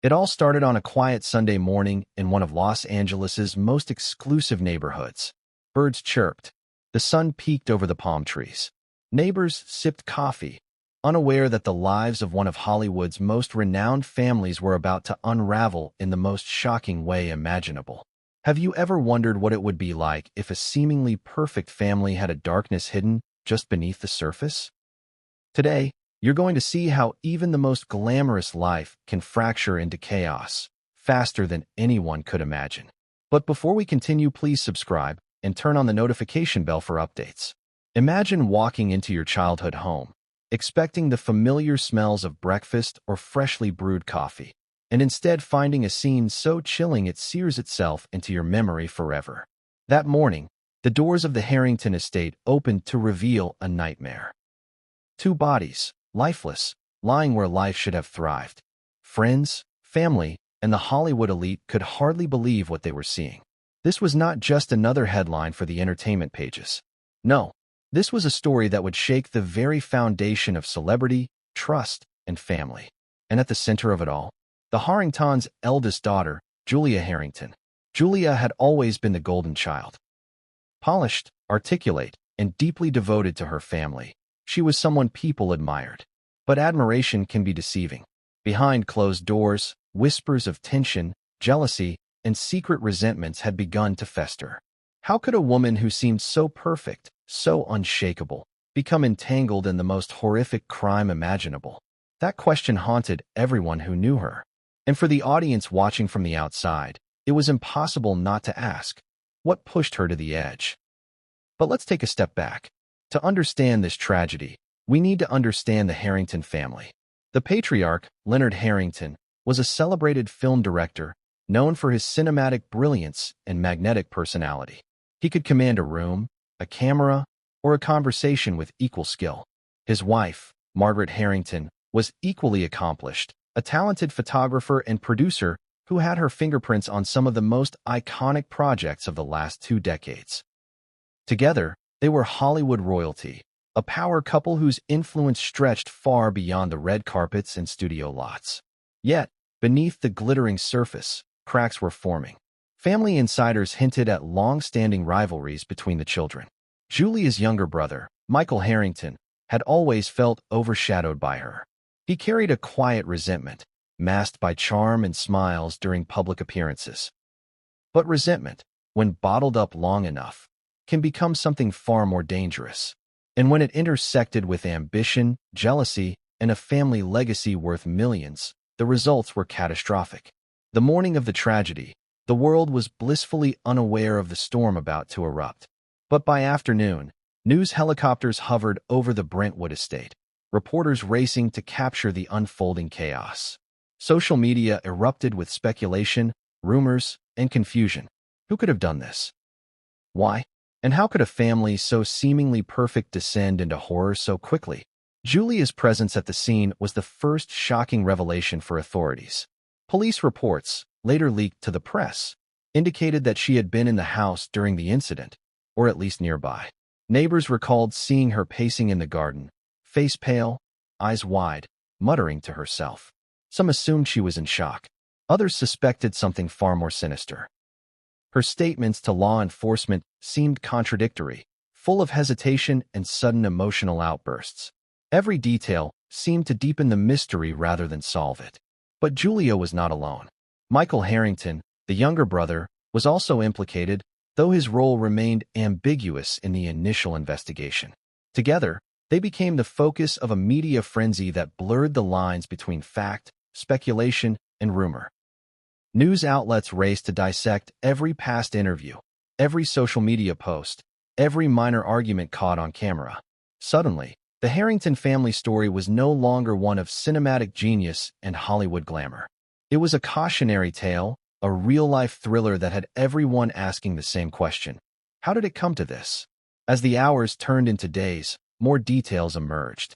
It all started on a quiet Sunday morning in one of Los Angeles's most exclusive neighborhoods. Birds chirped. The sun peeked over the palm trees. Neighbors sipped coffee, unaware that the lives of one of Hollywood's most renowned families were about to unravel in the most shocking way imaginable. Have you ever wondered what it would be like if a seemingly perfect family had a darkness hidden just beneath the surface? Today, you're going to see how even the most glamorous life can fracture into chaos, faster than anyone could imagine. But before we continue, please subscribe and turn on the notification bell for updates. Imagine walking into your childhood home, expecting the familiar smells of breakfast or freshly brewed coffee, and instead finding a scene so chilling it sears itself into your memory forever. That morning, the doors of the Harrington estate opened to reveal a nightmare. Two bodies, lifeless, lying where life should have thrived. Friends, family, and the Hollywood elite could hardly believe what they were seeing. This was not just another headline for the entertainment pages. No, this was a story that would shake the very foundation of celebrity, trust, and family. And at the center of it all, the Harringtons' eldest daughter, Julia Harrington. Julia had always been the golden child. Polished, articulate, and deeply devoted to her family, she was someone people admired. But admiration can be deceiving. Behind closed doors, whispers of tension, jealousy, and secret resentments had begun to fester. How could a woman who seemed so perfect, so unshakable, become entangled in the most horrific crime imaginable? That question haunted everyone who knew her. And for the audience watching from the outside, it was impossible not to ask, what pushed her to the edge? But let's take a step back. To understand this tragedy, we need to understand the Harrington family. The patriarch, Leonard Harrington, was a celebrated film director known for his cinematic brilliance and magnetic personality. He could command a room, a camera, or a conversation with equal skill. His wife, Margaret Harrington, was equally accomplished, a talented photographer and producer who had her fingerprints on some of the most iconic projects of the last 2 decades. Together, they were Hollywood royalty, a power couple whose influence stretched far beyond the red carpets and studio lots. Yet, beneath the glittering surface, cracks were forming. Family insiders hinted at long-standing rivalries between the children. Julia's younger brother, Michael Harrington, had always felt overshadowed by her. He carried a quiet resentment, masked by charm and smiles during public appearances. But resentment, when bottled up long enough, can become something far more dangerous. And when it intersected with ambition, jealousy, and a family legacy worth millions, the results were catastrophic. The morning of the tragedy, the world was blissfully unaware of the storm about to erupt. But by afternoon, news helicopters hovered over the Brentwood estate, reporters racing to capture the unfolding chaos. Social media erupted with speculation, rumors, and confusion. Who could have done this? Why? And how could a family so seemingly perfect descend into horror so quickly? Julia's presence at the scene was the first shocking revelation for authorities. Police reports, later leaked to the press, indicated that she had been in the house during the incident, or at least nearby. Neighbors recalled seeing her pacing in the garden, face pale, eyes wide, muttering to herself. Some assumed she was in shock. Others suspected something far more sinister. Her statements to law enforcement seemed contradictory, full of hesitation and sudden emotional outbursts. Every detail seemed to deepen the mystery rather than solve it. But Julia was not alone. Michael Harrington, the younger brother, was also implicated, though his role remained ambiguous in the initial investigation. Together, they became the focus of a media frenzy that blurred the lines between fact, speculation, and rumor. News outlets raced to dissect every past interview, every social media post, every minor argument caught on camera. Suddenly, the Harrington family story was no longer one of cinematic genius and Hollywood glamour. It was a cautionary tale, a real-life thriller that had everyone asking the same question. How did it come to this? As the hours turned into days, more details emerged.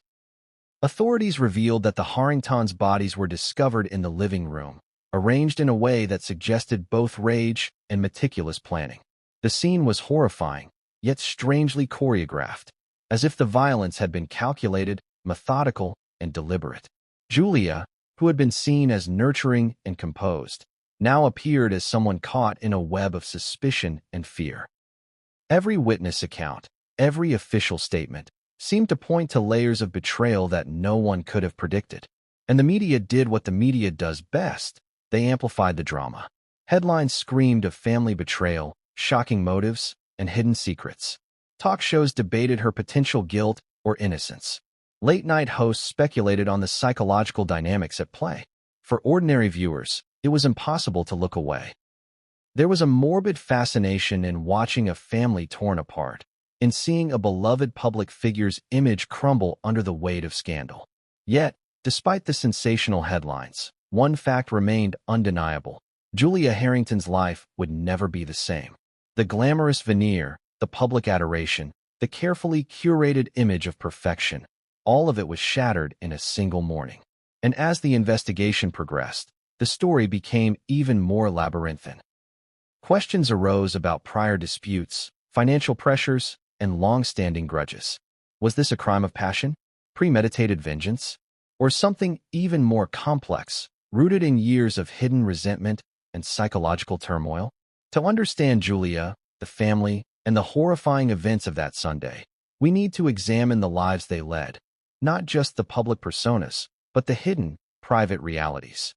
Authorities revealed that the Harringtons' bodies were discovered in the living room, arranged in a way that suggested both rage and meticulous planning. The scene was horrifying, yet strangely choreographed, as if the violence had been calculated, methodical, and deliberate. Julia, who had been seen as nurturing and composed, now appeared as someone caught in a web of suspicion and fear. Every witness account, every official statement, seemed to point to layers of betrayal that no one could have predicted. And the media did what the media does best. They amplified the drama. Headlines screamed of family betrayal, shocking motives, and hidden secrets. Talk shows debated her potential guilt or innocence. Late-night hosts speculated on the psychological dynamics at play. For ordinary viewers, it was impossible to look away. There was a morbid fascination in watching a family torn apart, in seeing a beloved public figure's image crumble under the weight of scandal. Yet, despite the sensational headlines, one fact remained undeniable. Julia Harrington's life would never be the same. The glamorous veneer, the public adoration, the carefully curated image of perfection, all of it was shattered in a single morning. And as the investigation progressed, the story became even more labyrinthine. Questions arose about prior disputes, financial pressures, and long-standing grudges. Was this a crime of passion, premeditated vengeance, or something even more complex, rooted in years of hidden resentment and psychological turmoil? To understand Julia, the family, and the horrifying events of that Sunday, we need to examine the lives they led, not just the public personas, but the hidden, private realities.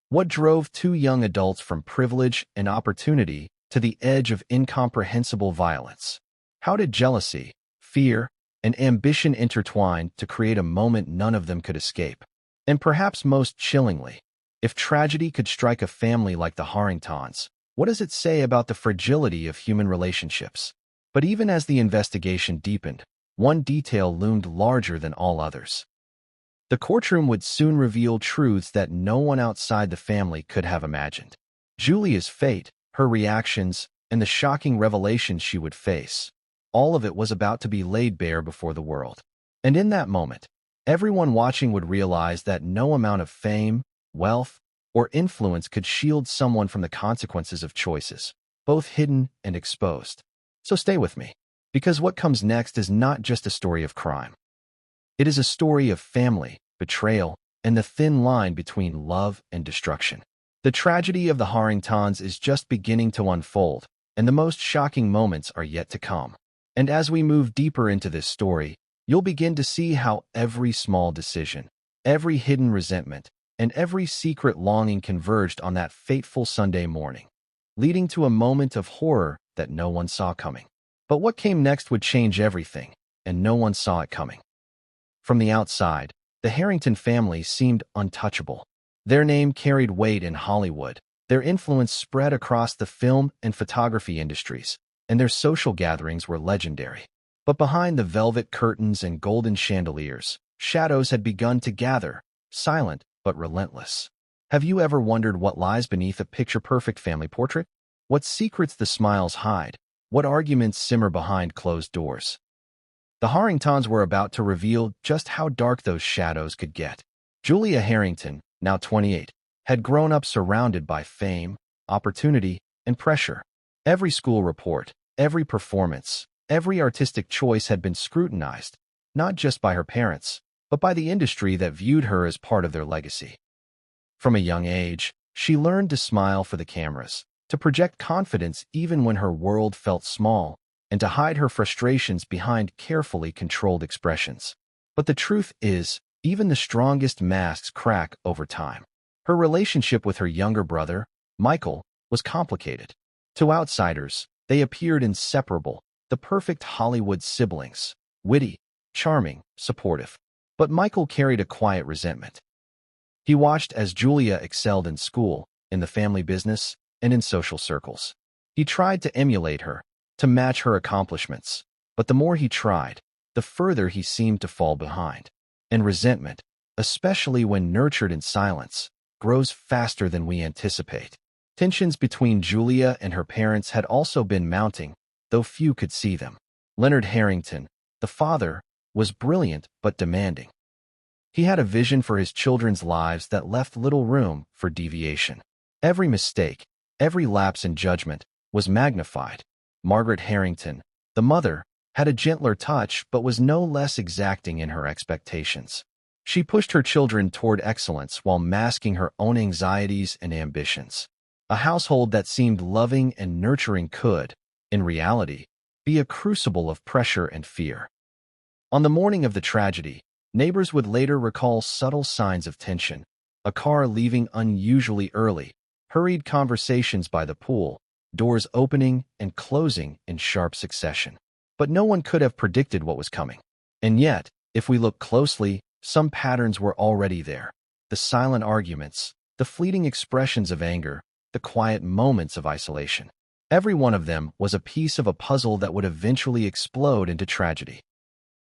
What drove two young adults from privilege and opportunity to the edge of incomprehensible violence? How did jealousy, fear, and ambition intertwine to create a moment none of them could escape? And perhaps most chillingly, if tragedy could strike a family like the Harringtons, what does it say about the fragility of human relationships? But even as the investigation deepened, one detail loomed larger than all others. The courtroom would soon reveal truths that no one outside the family could have imagined. Julia's fate, her reactions, and the shocking revelations she would face, all of it was about to be laid bare before the world. And in that moment, everyone watching would realize that no amount of fame, wealth, or influence could shield someone from the consequences of choices, both hidden and exposed. So stay with me, because what comes next is not just a story of crime. It is a story of family, betrayal, and the thin line between love and destruction. The tragedy of the Harringtons is just beginning to unfold, and the most shocking moments are yet to come. And as we move deeper into this story, you'll begin to see how every small decision, every hidden resentment, and every secret longing converged on that fateful Sunday morning, leading to a moment of horror that no one saw coming. But what came next would change everything, and no one saw it coming. From the outside, the Harrington family seemed untouchable. Their name carried weight in Hollywood, their influence spread across the film and photography industries, and their social gatherings were legendary. But behind the velvet curtains and golden chandeliers, shadows had begun to gather, silent but relentless. Have you ever wondered what lies beneath a picture-perfect family portrait? What secrets the smiles hide? What arguments simmer behind closed doors? The Harringtons were about to reveal just how dark those shadows could get. Julia Harrington, now 28, had grown up surrounded by fame, opportunity, and pressure. Every school report, every performance, every artistic choice had been scrutinized, not just by her parents, but by the industry that viewed her as part of their legacy. From a young age, she learned to smile for the cameras, to project confidence even when her world felt small, and to hide her frustrations behind carefully controlled expressions. But the truth is, even the strongest masks crack over time. Her relationship with her younger brother, Michael, was complicated. To outsiders, they appeared inseparable, the perfect Hollywood siblings, witty, charming, supportive. But Michael carried a quiet resentment. He watched as Julia excelled in school, in the family business, and in social circles. He tried to emulate her, to match her accomplishments, but the more he tried, the further he seemed to fall behind. And resentment, especially when nurtured in silence, grows faster than we anticipate. Tensions between Julia and her parents had also been mounting, though few could see them. Leonard Harrington, the father, was brilliant but demanding. He had a vision for his children's lives that left little room for deviation. Every mistake, every lapse in judgment, was magnified. Margaret Harrington, the mother, had a gentler touch but was no less exacting in her expectations. She pushed her children toward excellence while masking her own anxieties and ambitions. A household that seemed loving and nurturing could, in reality, be a crucible of pressure and fear. On the morning of the tragedy, neighbors would later recall subtle signs of tension: a car leaving unusually early, hurried conversations by the pool, doors opening and closing in sharp succession. But no one could have predicted what was coming. And yet, if we look closely, some patterns were already there. The silent arguments, the fleeting expressions of anger, the quiet moments of isolation. Every one of them was a piece of a puzzle that would eventually explode into tragedy.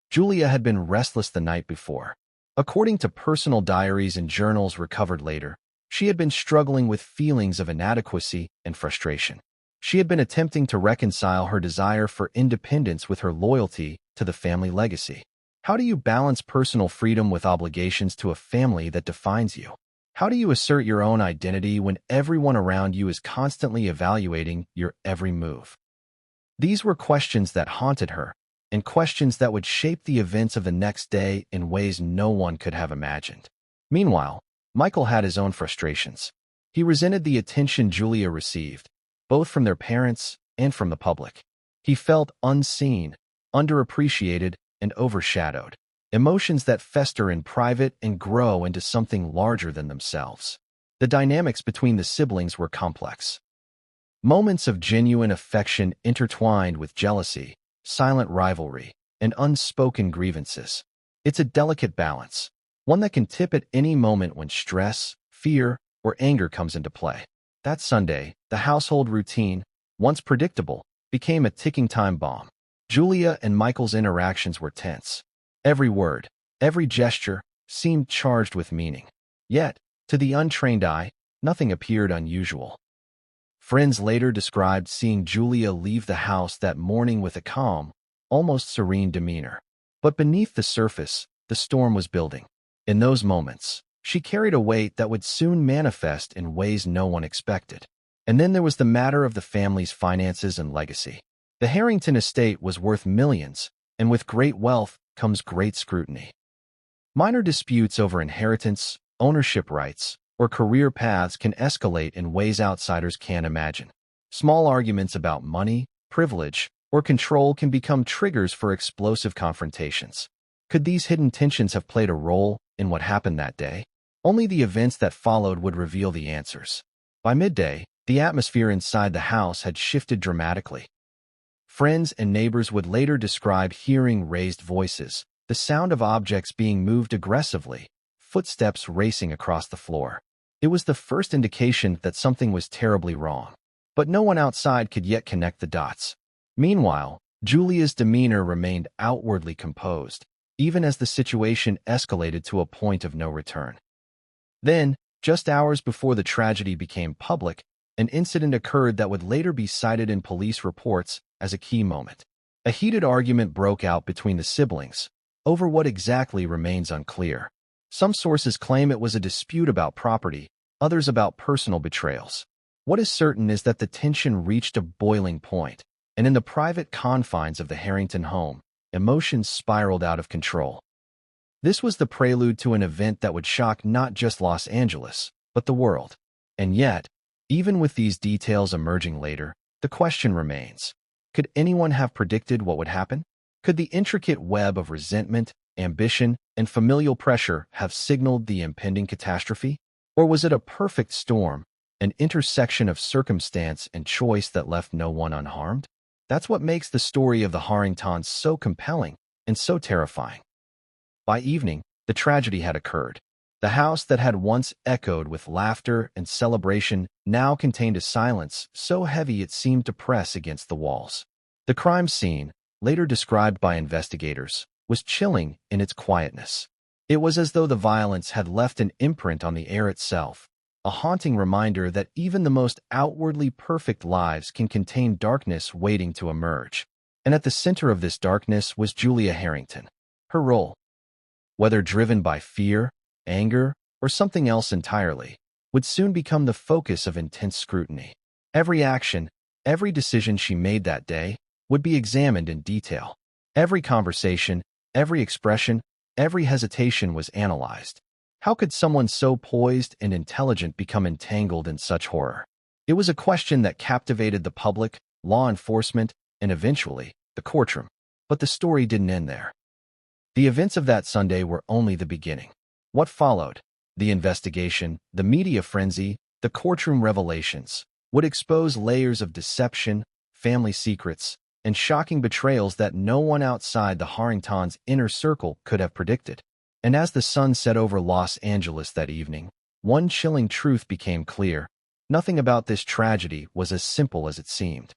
Julia had been restless the night before. According to personal diaries and journals recovered later, she had been struggling with feelings of inadequacy and frustration. She had been attempting to reconcile her desire for independence with her loyalty to the family legacy. How do you balance personal freedom with obligations to a family that defines you? How do you assert your own identity when everyone around you is constantly evaluating your every move? These were questions that haunted her, and questions that would shape the events of the next day in ways no one could have imagined. Meanwhile, Michael had his own frustrations. He resented the attention Julia received, both from their parents and from the public. He felt unseen, underappreciated, and overshadowed, emotions that fester in private and grow into something larger than themselves. The dynamics between the siblings were complex. Moments of genuine affection intertwined with jealousy, silent rivalry, and unspoken grievances. It's a delicate balance, one that can tip at any moment when stress, fear, or anger comes into play. That Sunday, the household routine, once predictable, became a ticking time bomb. Julia and Michael's interactions were tense. Every word, every gesture seemed charged with meaning. Yet, to the untrained eye, nothing appeared unusual. Friends later described seeing Julia leave the house that morning with a calm, almost serene demeanor. But beneath the surface, the storm was building. In those moments, she carried a weight that would soon manifest in ways no one expected. And then there was the matter of the family's finances and legacy. The Harrington estate was worth millions, and with great wealth comes great scrutiny. Minor disputes over inheritance, ownership rights, or career paths can escalate in ways outsiders can't imagine. Small arguments about money, privilege, or control can become triggers for explosive confrontations. Could these hidden tensions have played a role in what happened that day? Only the events that followed would reveal the answers. By midday, the atmosphere inside the house had shifted dramatically. Friends and neighbors would later describe hearing raised voices, the sound of objects being moved aggressively, footsteps racing across the floor. It was the first indication that something was terribly wrong. But no one outside could yet connect the dots. Meanwhile, Julia's demeanor remained outwardly composed, even as the situation escalated to a point of no return. Then, just hours before the tragedy became public, an incident occurred that would later be cited in police reports as a key moment. A heated argument broke out between the siblings over what exactly remains unclear. Some sources claim it was a dispute about property, others about personal betrayals. What is certain is that the tension reached a boiling point, and in the private confines of the Harrington home, emotions spiraled out of control. This was the prelude to an event that would shock not just Los Angeles, but the world. And yet, even with these details emerging later, the question remains: could anyone have predicted what would happen? Could the intricate web of resentment, ambition, and familial pressure have signaled the impending catastrophe? Or was it a perfect storm, an intersection of circumstance and choice that left no one unharmed? That's what makes the story of the Harringtons so compelling and so terrifying. By evening, the tragedy had occurred. The house that had once echoed with laughter and celebration now contained a silence so heavy it seemed to press against the walls. The crime scene, later described by investigators, was chilling in its quietness. It was as though the violence had left an imprint on the air itself, a haunting reminder that even the most outwardly perfect lives can contain darkness waiting to emerge. And at the center of this darkness was Julia Harrington. Her role, whether driven by fear, anger, or something else entirely, would soon become the focus of intense scrutiny. Every action, every decision she made that day would be examined in detail. Every conversation, every expression, Every hesitation was analyzed. How could someone so poised and intelligent become entangled in such horror? It was a question that captivated the public, law enforcement, and eventually, the courtroom. But the story didn't end there. The events of that Sunday were only the beginning. What followed? The investigation, the media frenzy, the courtroom revelations would expose layers of deception, family secrets, and shocking betrayals that no one outside the Harringtons' inner circle could have predicted. And as the sun set over Los Angeles that evening, one chilling truth became clear. Nothing about this tragedy was as simple as it seemed.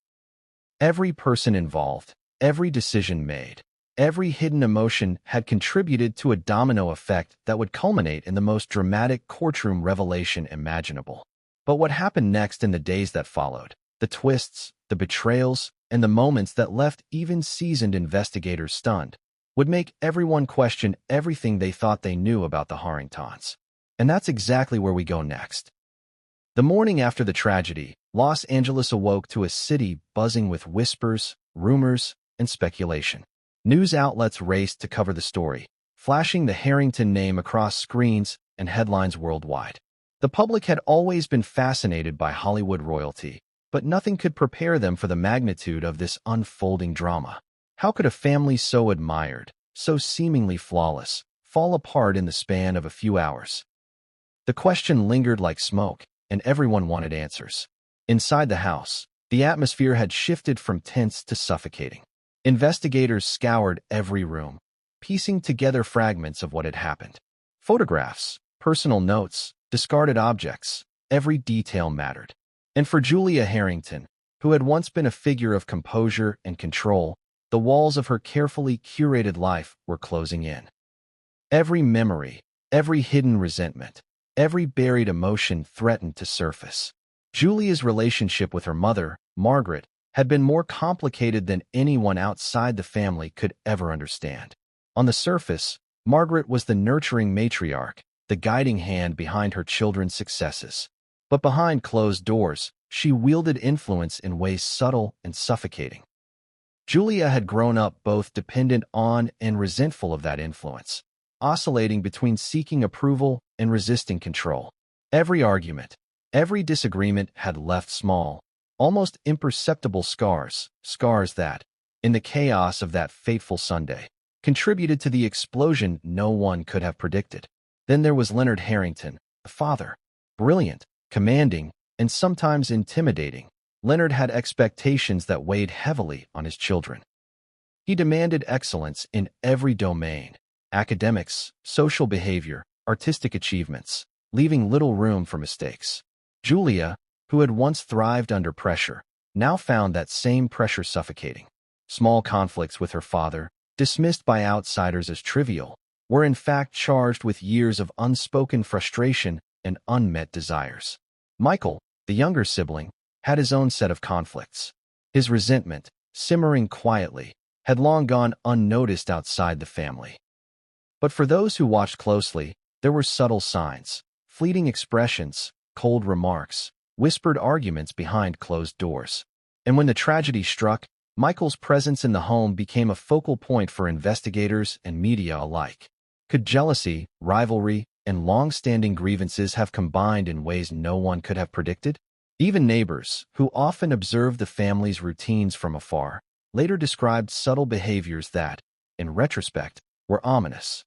Every person involved, every decision made, every hidden emotion had contributed to a domino effect that would culminate in the most dramatic courtroom revelation imaginable. But what happened next in the days that followed, the twists, the betrayals, and the moments that left even seasoned investigators stunned, would make everyone question everything they thought they knew about the Harringtons. And that's exactly where we go next. The morning after the tragedy, Los Angeles awoke to a city buzzing with whispers, rumors, and speculation. News outlets raced to cover the story, flashing the Harrington name across screens and headlines worldwide. The public had always been fascinated by Hollywood royalty, but nothing could prepare them for the magnitude of this unfolding drama. How could a family so admired, so seemingly flawless, fall apart in the span of a few hours? The question lingered like smoke, and everyone wanted answers. Inside the house, the atmosphere had shifted from tense to suffocating. Investigators scoured every room, piecing together fragments of what had happened. Photographs, personal notes, discarded objects, every detail mattered. And for Julia Harrington, who had once been a figure of composure and control, the walls of her carefully curated life were closing in. Every memory, every hidden resentment, every buried emotion threatened to surface. Julia's relationship with her mother, Margaret, had been more complicated than anyone outside the family could ever understand. On the surface, Margaret was the nurturing matriarch, the guiding hand behind her children's successes. But behind closed doors, she wielded influence in ways subtle and suffocating. Julia had grown up both dependent on and resentful of that influence, oscillating between seeking approval and resisting control. Every argument, every disagreement had left small, almost imperceptible scars that, in the chaos of that fateful Sunday, contributed to the explosion no one could have predicted. Then there was Leonard Harrington, the father. Brilliant, commanding, and sometimes intimidating, Leonard had expectations that weighed heavily on his children. He demanded excellence in every domain: academics, social behavior, artistic achievements, leaving little room for mistakes. Julia, who had once thrived under pressure, now found that same pressure suffocating. Small conflicts with her father, dismissed by outsiders as trivial, were in fact charged with years of unspoken frustration and unmet desires. Michael, the younger sibling, had his own set of conflicts. His resentment, simmering quietly, had long gone unnoticed outside the family. But for those who watched closely, there were subtle signs, fleeting expressions, cold remarks, whispered arguments behind closed doors. And when the tragedy struck, Michael's presence in the home became a focal point for investigators and media alike. Could jealousy, rivalry, and long-standing grievances have combined in ways no one could have predicted? Even neighbors, who often observed the family's routines from afar, later described subtle behaviors that, in retrospect, were ominous.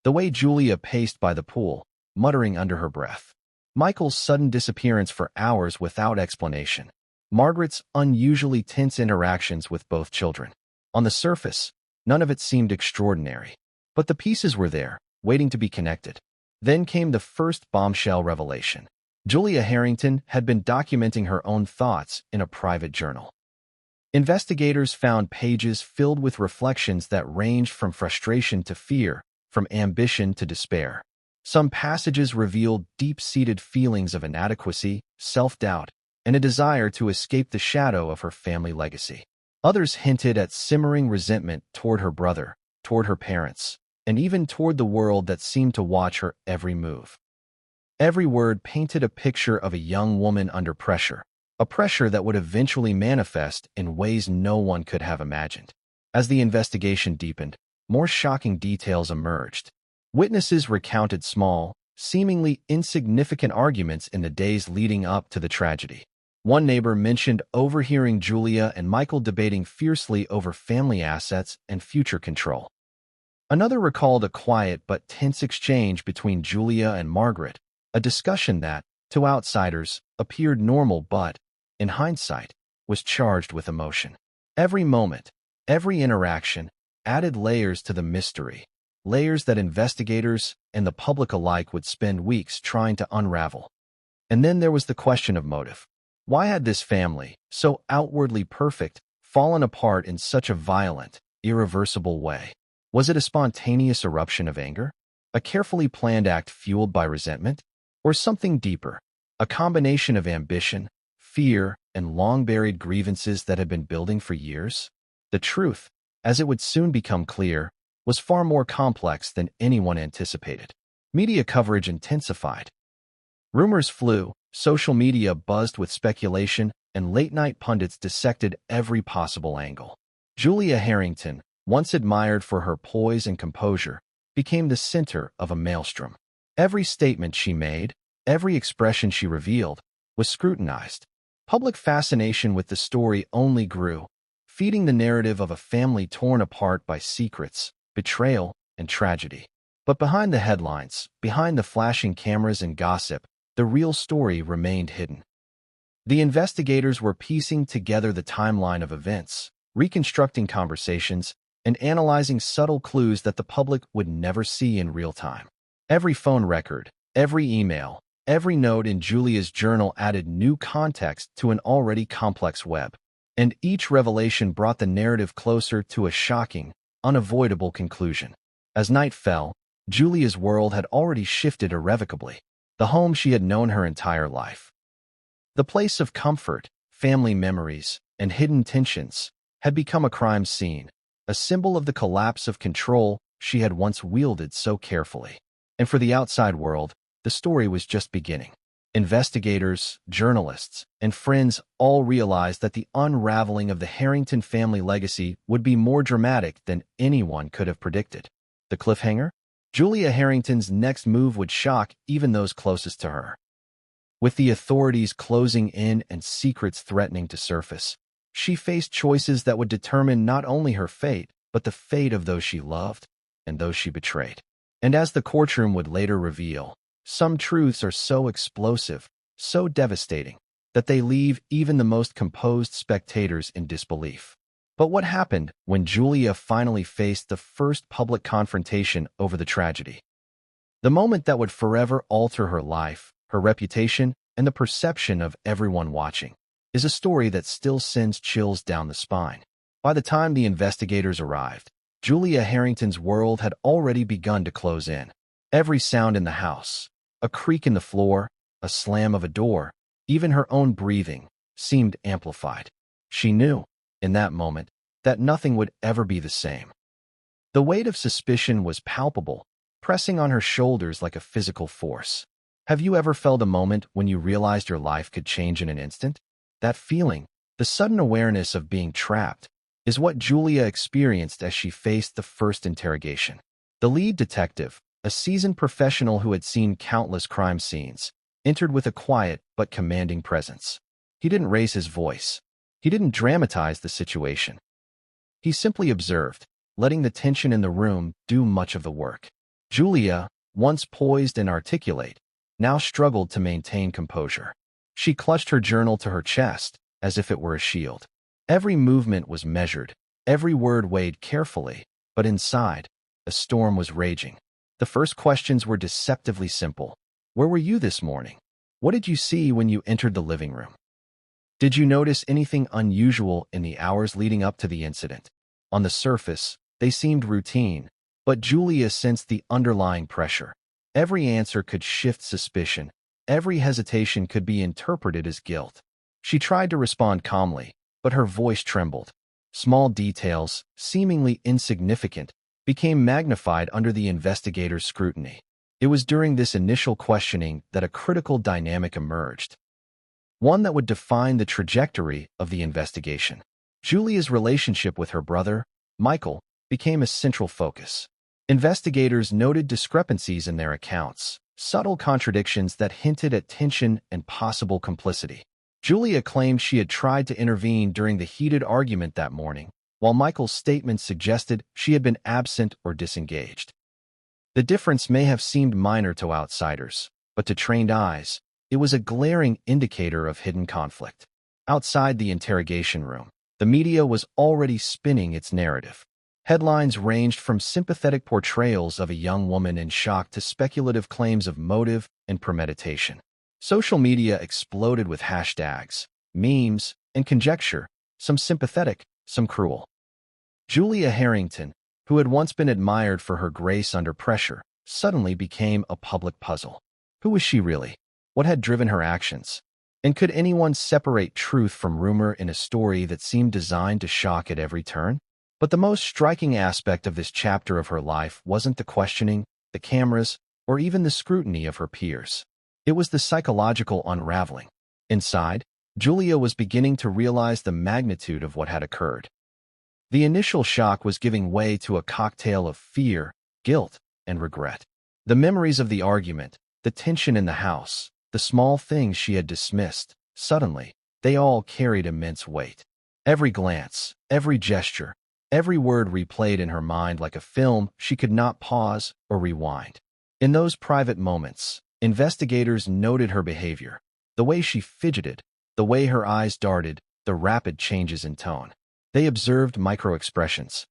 The way Julia paced by the pool, muttering under her breath. Michael's sudden disappearance for hours without explanation. Margaret's unusually tense interactions with both children. On the surface, none of it seemed extraordinary. But the pieces were there, waiting to be connected. Then came the first bombshell revelation. Julia Harrington had been documenting her own thoughts in a private journal. Investigators found pages filled with reflections that ranged from frustration to fear, from ambition to despair. Some passages revealed deep-seated feelings of inadequacy, self-doubt, and a desire to escape the shadow of her family legacy. Others hinted at simmering resentment toward her brother, toward her parents, and even toward the world that seemed to watch her every move. Every word painted a picture of a young woman under pressure, a pressure that would eventually manifest in ways no one could have imagined. As the investigation deepened, more shocking details emerged. Witnesses recounted small, seemingly insignificant arguments in the days leading up to the tragedy. One neighbor mentioned overhearing Julia and Michael debating fiercely over family assets and future control. Another recalled a quiet but tense exchange between Julia and Margaret, a discussion that, to outsiders, appeared normal but, in hindsight, was charged with emotion. Every moment, every interaction, added layers to the mystery, layers that investigators and the public alike would spend weeks trying to unravel. And then there was the question of motive. Why had this family, so outwardly perfect, fallen apart in such a violent, irreversible way? Was it a spontaneous eruption of anger? A carefully planned act fueled by resentment? Or something deeper? A combination of ambition, fear, and long-buried grievances that had been building for years? The truth, as it would soon become clear, was far more complex than anyone anticipated. Media coverage intensified. Rumors flew, social media buzzed with speculation, and late-night pundits dissected every possible angle. Julia Harrington, once admired for her poise and composure, became the center of a maelstrom. Every statement she made, every expression she revealed, was scrutinized. Public fascination with the story only grew, feeding the narrative of a family torn apart by secrets, betrayal, and tragedy. But behind the headlines, behind the flashing cameras and gossip, the real story remained hidden. The investigators were piecing together the timeline of events, reconstructing conversations, and analyzing subtle clues that the public would never see in real time. Every phone record, every email, every note in Julia's journal added new context to an already complex web, and each revelation brought the narrative closer to a shocking, unavoidable conclusion. As night fell, Julia's world had already shifted irrevocably. The home she had known her entire life, the place of comfort, family memories, and hidden tensions, had become a crime scene, a symbol of the collapse of control she had once wielded so carefully. And for the outside world, the story was just beginning. Investigators, journalists, and friends all realized that the unraveling of the Harrington family legacy would be more dramatic than anyone could have predicted. The cliffhanger? Julia Harrington's next move would shock even those closest to her. With the authorities closing in and secrets threatening to surface, she faced choices that would determine not only her fate, but the fate of those she loved and those she betrayed. And as the courtroom would later reveal, some truths are so explosive, so devastating, that they leave even the most composed spectators in disbelief. But what happened when Julia finally faced the first public confrontation over the tragedy? The moment that would forever alter her life, her reputation, and the perception of everyone watching, is a story that still sends chills down the spine. By the time the investigators arrived, Julia Harrington's world had already begun to close in. Every sound in the house, a creak in the floor, a slam of a door, even her own breathing, seemed amplified. She knew, in that moment, that nothing would ever be the same. The weight of suspicion was palpable, pressing on her shoulders like a physical force. Have you ever felt a moment when you realized your life could change in an instant? That feeling, the sudden awareness of being trapped, is what Julia experienced as she faced the first interrogation. The lead detective, a seasoned professional who had seen countless crime scenes, entered with a quiet but commanding presence. He didn't raise his voice. He didn't dramatize the situation. He simply observed, letting the tension in the room do much of the work. Julia, once poised and articulate, now struggled to maintain composure. She clutched her journal to her chest, as if it were a shield. Every movement was measured, every word weighed carefully, but inside, a storm was raging. The first questions were deceptively simple. Where were you this morning? What did you see when you entered the living room? Did you notice anything unusual in the hours leading up to the incident? On the surface, they seemed routine, but Julia sensed the underlying pressure. Every answer could shift suspicion. Every hesitation could be interpreted as guilt. She tried to respond calmly, but her voice trembled. Small details, seemingly insignificant, became magnified under the investigator's scrutiny. It was during this initial questioning that a critical dynamic emerged, one that would define the trajectory of the investigation. Julia's relationship with her brother, Michael, became a central focus. Investigators noted discrepancies in their accounts, subtle contradictions that hinted at tension and possible complicity. Julia claimed she had tried to intervene during the heated argument that morning, while Michael's statement suggested she had been absent or disengaged. The difference may have seemed minor to outsiders, but to trained eyes, it was a glaring indicator of hidden conflict. Outside the interrogation room, the media was already spinning its narrative. Headlines ranged from sympathetic portrayals of a young woman in shock to speculative claims of motive and premeditation. Social media exploded with hashtags, memes, and conjecture, some sympathetic, some cruel. Julia Harrington, who had once been admired for her grace under pressure, suddenly became a public puzzle. Who was she really? What had driven her actions? And could anyone separate truth from rumor in a story that seemed designed to shock at every turn? But the most striking aspect of this chapter of her life wasn't the questioning, the cameras, or even the scrutiny of her peers. It was the psychological unraveling. Inside, Julia was beginning to realize the magnitude of what had occurred. The initial shock was giving way to a cocktail of fear, guilt, and regret. The memories of the argument, the tension in the house, the small things she had dismissed, suddenly, they all carried immense weight. Every glance, every gesture, every word replayed in her mind like a film she could not pause or rewind. In those private moments, investigators noted her behavior, the way she fidgeted, the way her eyes darted, the rapid changes in tone. They observed micro-expressions,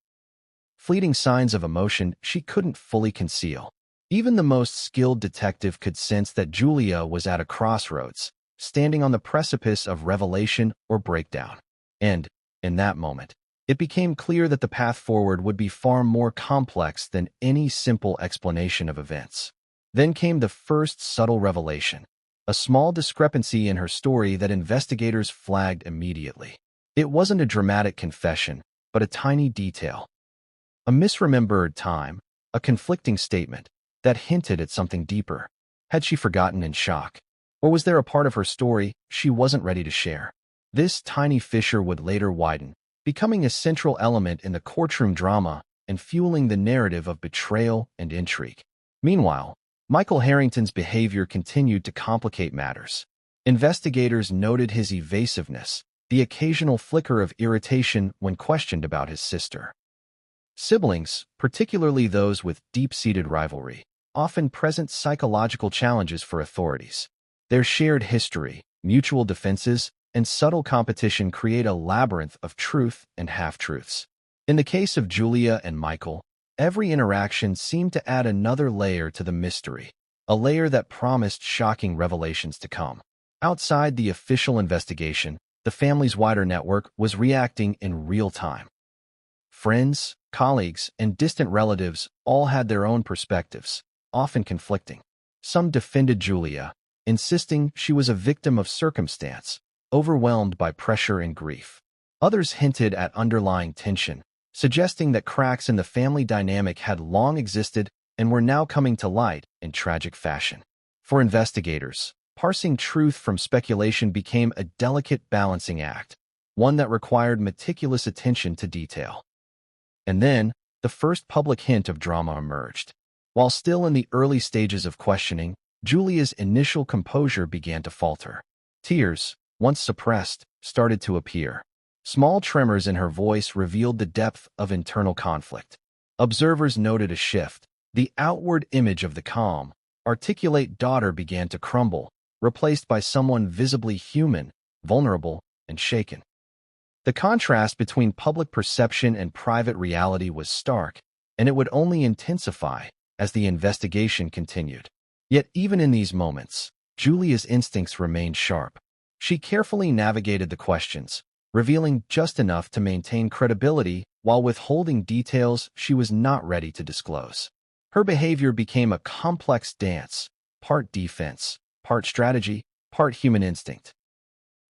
fleeting signs of emotion she couldn't fully conceal. Even the most skilled detective could sense that Julia was at a crossroads, standing on the precipice of revelation or breakdown. And, in that moment, it became clear that the path forward would be far more complex than any simple explanation of events. Then came the first subtle revelation, a small discrepancy in her story that investigators flagged immediately. It wasn't a dramatic confession, but a tiny detail. A misremembered time, a conflicting statement that hinted at something deeper. Had she forgotten in shock? Or was there a part of her story she wasn't ready to share? This tiny fissure would later widen, becoming a central element in the courtroom drama and fueling the narrative of betrayal and intrigue. Meanwhile, Michael Harrington's behavior continued to complicate matters. Investigators noted his evasiveness, the occasional flicker of irritation when questioned about his sister. Siblings, particularly those with deep-seated rivalry, often present psychological challenges for authorities. Their shared history, mutual defenses, and subtle competition create a labyrinth of truth and half-truths. In the case of Julia and Michael, every interaction seemed to add another layer to the mystery, a layer that promised shocking revelations to come. Outside the official investigation, the family's wider network was reacting in real time. Friends, colleagues, and distant relatives all had their own perspectives, often conflicting. Some defended Julia, insisting she was a victim of circumstance, overwhelmed by pressure and grief. Others hinted at underlying tension, suggesting that cracks in the family dynamic had long existed and were now coming to light in tragic fashion. For investigators, parsing truth from speculation became a delicate balancing act, one that required meticulous attention to detail. And then, the first public hint of drama emerged. While still in the early stages of questioning, Julia's initial composure began to falter. Tears, once suppressed, started to appear. Small tremors in her voice revealed the depth of internal conflict. Observers noted a shift. The outward image of the calm, articulate daughter began to crumble, replaced by someone visibly human, vulnerable, and shaken. The contrast between public perception and private reality was stark, and it would only intensify as the investigation continued. Yet even in these moments, Julia's instincts remained sharp. She carefully navigated the questions, revealing just enough to maintain credibility while withholding details she was not ready to disclose. Her behavior became a complex dance, part defense, part strategy, part human instinct.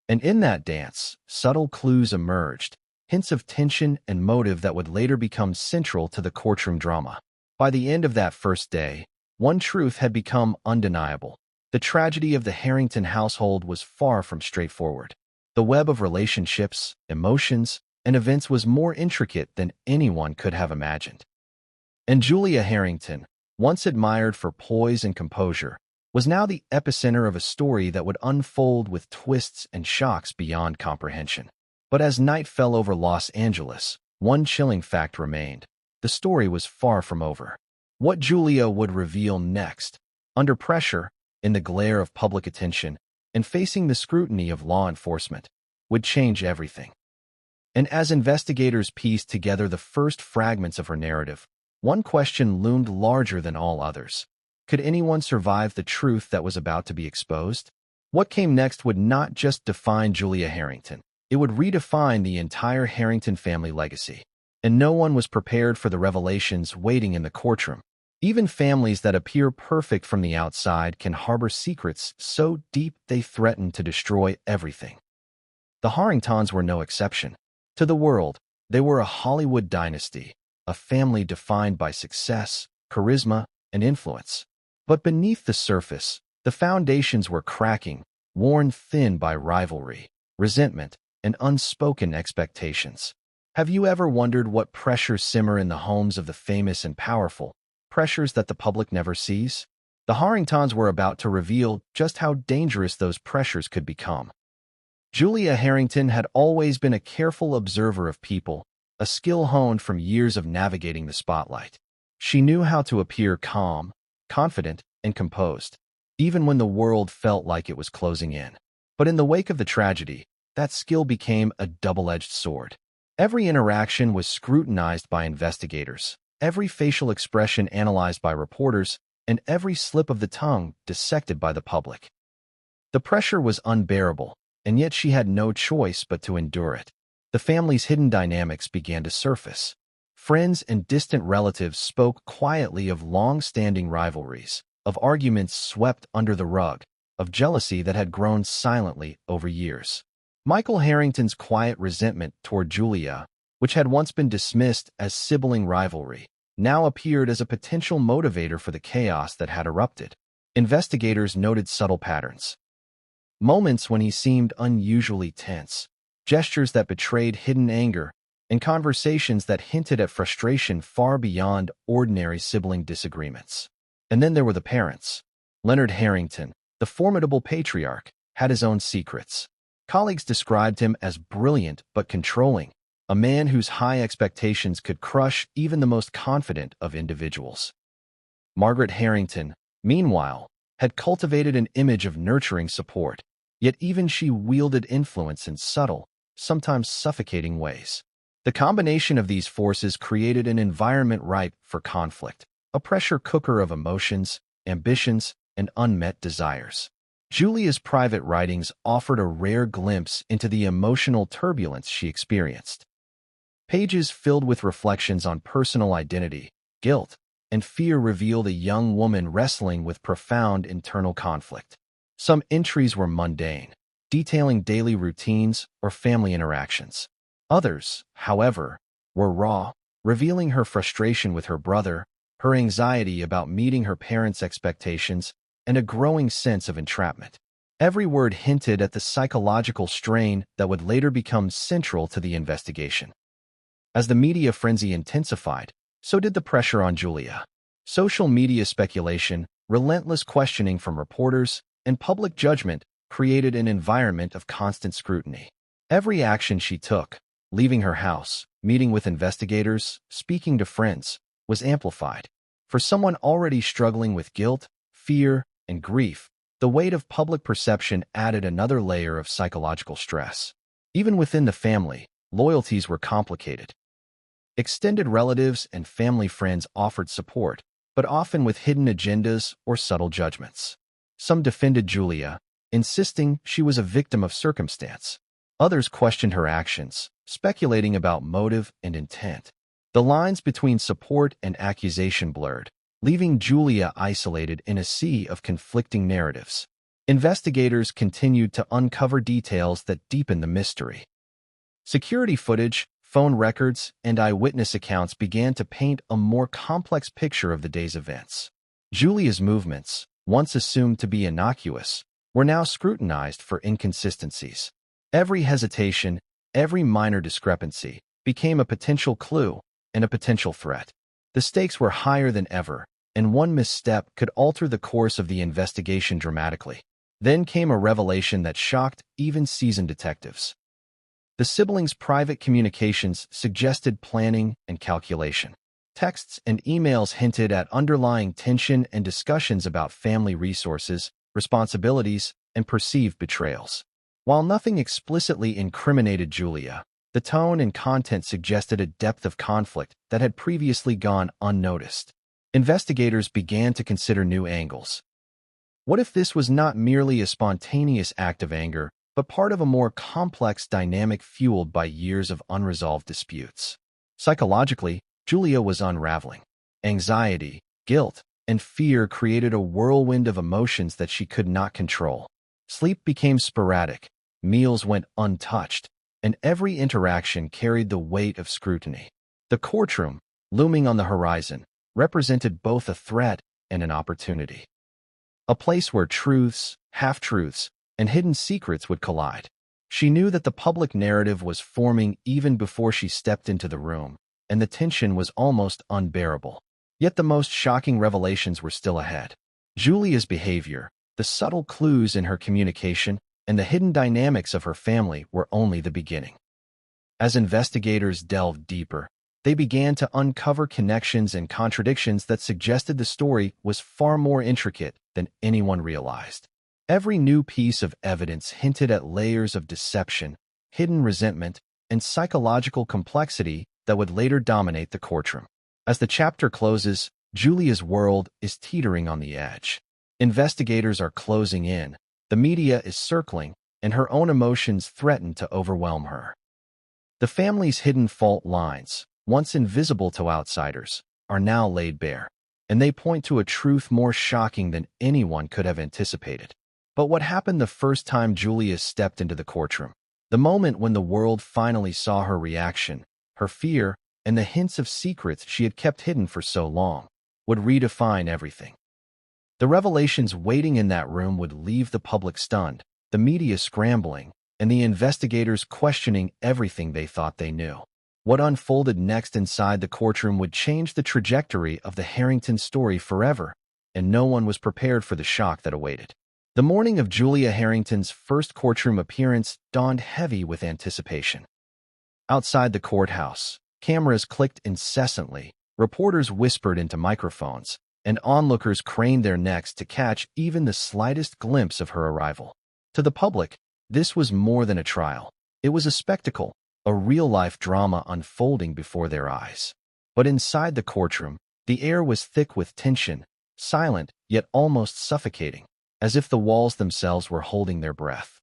And in that dance, subtle clues emerged, hints of tension and motive that would later become central to the courtroom drama. By the end of that first day, one truth had become undeniable. The tragedy of the Harrington household was far from straightforward. The web of relationships, emotions, and events was more intricate than anyone could have imagined. And Julia Harrington, once admired for poise and composure, was now the epicenter of a story that would unfold with twists and shocks beyond comprehension. But as night fell over Los Angeles, one chilling fact remained. The story was far from over. What Julia would reveal next, under pressure, in the glare of public attention, and facing the scrutiny of law enforcement, would change everything. And as investigators pieced together the first fragments of her narrative, one question loomed larger than all others. Could anyone survive the truth that was about to be exposed? What came next would not just define Julia Harrington. It would redefine the entire Harrington family legacy. And no one was prepared for the revelations waiting in the courtroom. Even families that appear perfect from the outside can harbor secrets so deep they threaten to destroy everything. The Harringtons were no exception. To the world, they were a Hollywood dynasty, a family defined by success, charisma, and influence. But beneath the surface, the foundations were cracking, worn thin by rivalry, resentment, and unspoken expectations. Have you ever wondered what pressures simmer in the homes of the famous and powerful, pressures that the public never sees? The Harringtons were about to reveal just how dangerous those pressures could become. Julia Harrington had always been a careful observer of people, a skill honed from years of navigating the spotlight. She knew how to appear calm, confident, and composed, even when the world felt like it was closing in. But in the wake of the tragedy, that skill became a double-edged sword. Every interaction was scrutinized by investigators, every facial expression analyzed by reporters, and every slip of the tongue dissected by the public. The pressure was unbearable, and yet she had no choice but to endure it. The family's hidden dynamics began to surface. Friends and distant relatives spoke quietly of long-standing rivalries, of arguments swept under the rug, of jealousy that had grown silently over years. Michael Harrington's quiet resentment toward Julia, which had once been dismissed as sibling rivalry, now appeared as a potential motivator for the chaos that had erupted. Investigators noted subtle patterns. Moments when he seemed unusually tense, gestures that betrayed hidden anger, and conversations that hinted at frustration far beyond ordinary sibling disagreements. And then there were the parents. Leonard Harrington, the formidable patriarch, had his own secrets. Colleagues described him as brilliant but controlling, a man whose high expectations could crush even the most confident of individuals. Margaret Harrington, meanwhile, had cultivated an image of nurturing support, yet even she wielded influence in subtle, sometimes suffocating ways. The combination of these forces created an environment ripe for conflict, a pressure cooker of emotions, ambitions, and unmet desires. Julia's private writings offered a rare glimpse into the emotional turbulence she experienced. Pages filled with reflections on personal identity, guilt, and fear revealed a young woman wrestling with profound internal conflict. Some entries were mundane, detailing daily routines or family interactions. Others, however, were raw, revealing her frustration with her brother, her anxiety about meeting her parents' expectations, and a growing sense of entrapment. Every word hinted at the psychological strain that would later become central to the investigation. As the media frenzy intensified, so did the pressure on Julia. Social media speculation, relentless questioning from reporters, and public judgment created an environment of constant scrutiny. Every action she took, leaving her house, meeting with investigators, speaking to friends, was amplified. For someone already struggling with guilt, fear, and grief, the weight of public perception added another layer of psychological stress. Even within the family, loyalties were complicated. Extended relatives and family friends offered support, but often with hidden agendas or subtle judgments. Some defended Julia, insisting she was a victim of circumstance. Others questioned her actions, speculating about motive and intent. The lines between support and accusation blurred, leaving Julia isolated in a sea of conflicting narratives. Investigators continued to uncover details that deepened the mystery. Security footage, phone records, and eyewitness accounts began to paint a more complex picture of the day's events. Julia's movements, once assumed to be innocuous, were now scrutinized for inconsistencies. Every hesitation, every minor discrepancy became a potential clue and a potential threat. The stakes were higher than ever, and one misstep could alter the course of the investigation dramatically. Then came a revelation that shocked even seasoned detectives. The siblings' private communications suggested planning and calculation. Texts and emails hinted at underlying tension and discussions about family resources, responsibilities, and perceived betrayals. While nothing explicitly incriminated Julia, the tone and content suggested a depth of conflict that had previously gone unnoticed. Investigators began to consider new angles. What if this was not merely a spontaneous act of anger, but part of a more complex dynamic fueled by years of unresolved disputes? Psychologically, Julia was unraveling. Anxiety, guilt, and fear created a whirlwind of emotions that she could not control. Sleep became sporadic, meals went untouched, and every interaction carried the weight of scrutiny. The courtroom, looming on the horizon, represented both a threat and an opportunity. A place where truths, half-truths, and hidden secrets would collide. She knew that the public narrative was forming even before she stepped into the room, and the tension was almost unbearable. Yet the most shocking revelations were still ahead. Julia's behavior, the subtle clues in her communication, and the hidden dynamics of her family were only the beginning. As investigators delved deeper, they began to uncover connections and contradictions that suggested the story was far more intricate than anyone realized. Every new piece of evidence hinted at layers of deception, hidden resentment, and psychological complexity that would later dominate the courtroom. As the chapter closes, Julia's world is teetering on the edge. Investigators are closing in, the media is circling, and her own emotions threaten to overwhelm her. The family's hidden fault lines, once invisible to outsiders, are now laid bare, and they point to a truth more shocking than anyone could have anticipated. But what happened the first time Julia stepped into the courtroom? The moment when the world finally saw her reaction, her fear, and the hints of secrets she had kept hidden for so long, would redefine everything. The revelations waiting in that room would leave the public stunned, the media scrambling, and the investigators questioning everything they thought they knew. What unfolded next inside the courtroom would change the trajectory of the Harrington story forever, and no one was prepared for the shock that awaited. The morning of Julia Harrington's first courtroom appearance dawned heavy with anticipation. Outside the courthouse, cameras clicked incessantly, reporters whispered into microphones, and onlookers craned their necks to catch even the slightest glimpse of her arrival. To the public, this was more than a trial. It was a spectacle, a real-life drama unfolding before their eyes. But inside the courtroom, the air was thick with tension, silent yet almost suffocating, as if the walls themselves were holding their breath.